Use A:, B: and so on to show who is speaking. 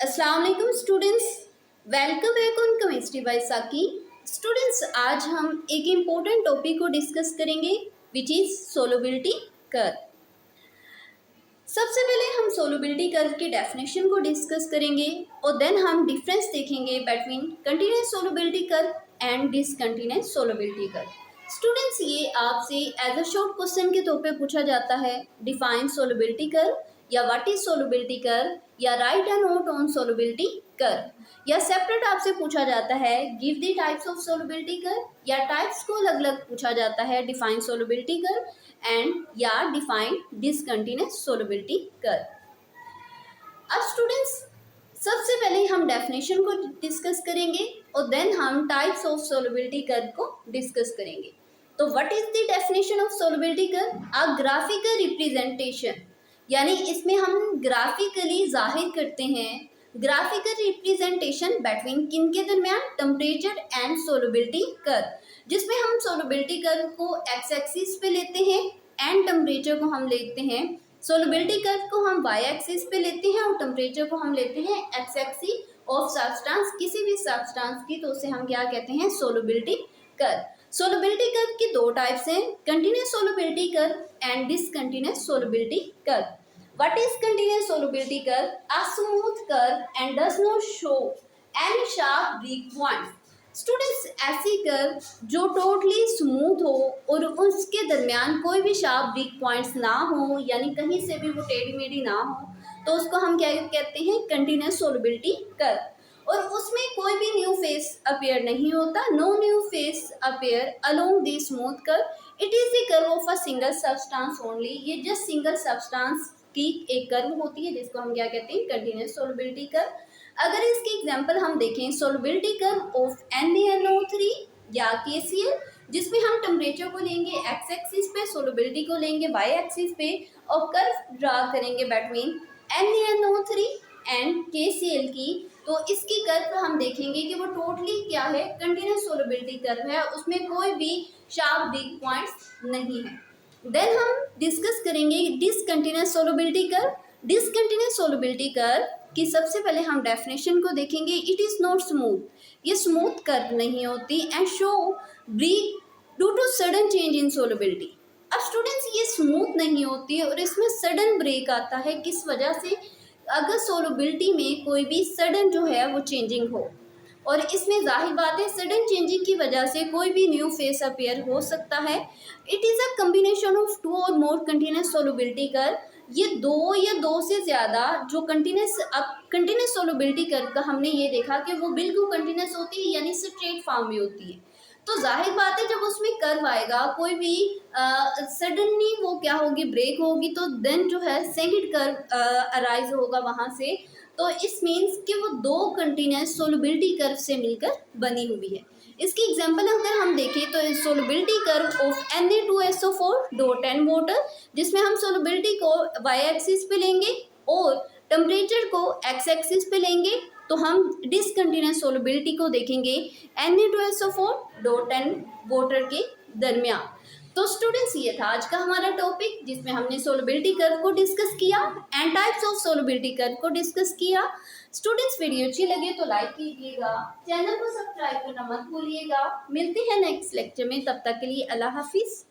A: अस्सलाम वालेकुम students, welcome back on chemistry bye साकी। स्टूडेंट्स, आज हम एक इम्पोर्टेंट टॉपिक को डिस्कस करेंगे विच इज़ सोलबिलिटी कर्व। सबसे पहले हम सोलबिलिटी कर्व की डेफिनेशन को डिस्कस करेंगे और देन हम डिफरेंस देखेंगे between continuous solubility curve and discontinuous solubility curve. Students, ये आपसे एज अ शॉर्ट क्वेश्चन के तौर पे पूछा जाता है, डिफाइन सोलबिलिटी कर्व या व्हाट इज सोलबिलिटी कर्व या right a note on solubility curve, या सेपरेट आपसे पूछा जाता है give the types of solubility curve, या टाइप्स को अलग अलग पूछा जाता है डिफाइन सोलबिलिटी कर्व एंड या डिफाइन डिसकंटिन्यूस सोलबिलिटी कर्व। अब स्टूडेंट्स, सबसे पहले हम डेफिनेशन को डिस्कस करेंगे और देन हम टाइप्स ऑफ सोलबिलिटी कर्व को डिस्कस करेंगे। तो what is the definition of solubility curve? A graphical representation, यानी इसमें हम ग्राफिकली जाहिर करते हैं, ग्राफिकल रिप्रेजेंटेशन बिटवीन किन के दरमियान, टेम्परेचर एंड सोलबिलिटी कर्व, जिसमें हम सोलबिलिटी कर्व को एक्स एक्सिस पे लेते हैं एंड टेम्परेचर को हम लेते हैं, सोलबिलिटी कर्व को हम वाई एक्सिस पे लेते हैं और टेम्परेचर को हम लेते हैं एक्स एक्सिस ऑफ सब्सटेंस, किसी भी सब्सटेंस की, तो उसे हम क्या कहते हैं, सोलबिलिटी कर्व। सोलबिलिटी कर्व की दो टाइप्स हैं, continuous solubility curve and discontinuous solubility curve. What is continuous solubility curve? A smooth curve and does not show any sharp weak points. Students, ऐसी कर्व जो टोटली स्मूथ हो और उसके दरमियान कोई भी शार्प वीक पॉइंट्स ना हो, यानी कहीं से भी वो टेढ़ी मेढ़ी ना हो, तो उसको हम क्या कहते हैं, कंटिन्यूस सोलबिलिटी कर्व। और उसमें कोई भी न्यू फेस अपीयर नहीं होता, no new phase appear along the smooth curve. It is the curve of a single substance only, ये जस्ट सिंगल सब्सटेंस की एक कर्व होती है जिसको हम क्या कहते हैं, कंटिन्यूस सोलबिलिटी कर्व। अगर इसकी एग्जांपल हम देखें, सोलबिलिटी कर्व ऑफ NaNO3 या KCl, जिसमें हम टेम्परेचर को लेंगे एक्स एक्सिस पे, सोलबिलिटी को लेंगे वाई एक्सिस पे और कर्व ड्रा करेंगे बिटवीन NaNO3 एंड KCl की, तो इसकी कर्व हम देखेंगे कि वो टोटली क्या है, कंटिन्यूस सोलबिलिटी कर्व है, उसमें कोई भी शार्प वीक पॉइंट्स नहीं है। देन हम डिस्कस करेंगे discontinuous solubility curve. Discontinuous solubility curve की सबसे पहले हम डेफिनेशन को देखेंगे, इट इज नॉट स्मूथ, ये स्मूथ कर्व नहीं होती, and show break due to sudden change in solubility. अब स्टूडेंट्स, ये स्मूथ नहीं होती और इसमें सडन ब्रेक आता है, किस वजह से, अगर सोलबिलिटी में कोई भी सडन जो है वो चेंजिंग हो, और इसमें जाहिर बात है सडन चेंजिंग की वजह से कोई भी न्यू फेस अपीयर हो सकता है। It is a combination of two or more continuous solubility curve, ये दो या दो से ज़्यादा जो कंटिन्यूस सोलबिलिटी कर्व का हमने ये देखा कि वो बिल्कुल कंटिन्यूस होती है, यानी स्ट्रेट फॉर्म में होती है। तो जाहिर बात है जब उसमें कर्व आएगा, कोई भी सडनली वो क्या होगी, ब्रेक होगी, तो देन जो है सेकंड कर्व अराइज होगा वहाँ से। तो इस मीन्स कि वो दो कंटिन्यूस सोलबिलिटी कर्व से मिलकर बनी हुई है। इसकी एग्जांपल अगर हम देखें तो solubility curve of Na2SO4 dot and water, जिसमें हम सोलबिलिटी को वाई एक्सिस पे लेंगे और टेम्परेचर को एक्स एक्सिस पे लेंगे, तो हम डिसकंटिन्यूस सोलबिलिटी को देखेंगे Na2SO4 डॉट एंड वाटर के दरमियान। तो स्टूडेंट्स, ये था आज का हमारा टॉपिक जिसमें हमने सोलबिलिटी कर्व को डिस्कस किया and types of solubility curve को डिस्कस किया। स्टूडेंट्स, वीडियो अच्छी लगे तो लाइक कीजिएगा, चैनल को सब्सक्राइब करना मत भूलिएगा। मिलते हैं नेक्स्ट लेक्चर में, तब तक के लिए अल्लाह हाफिज़।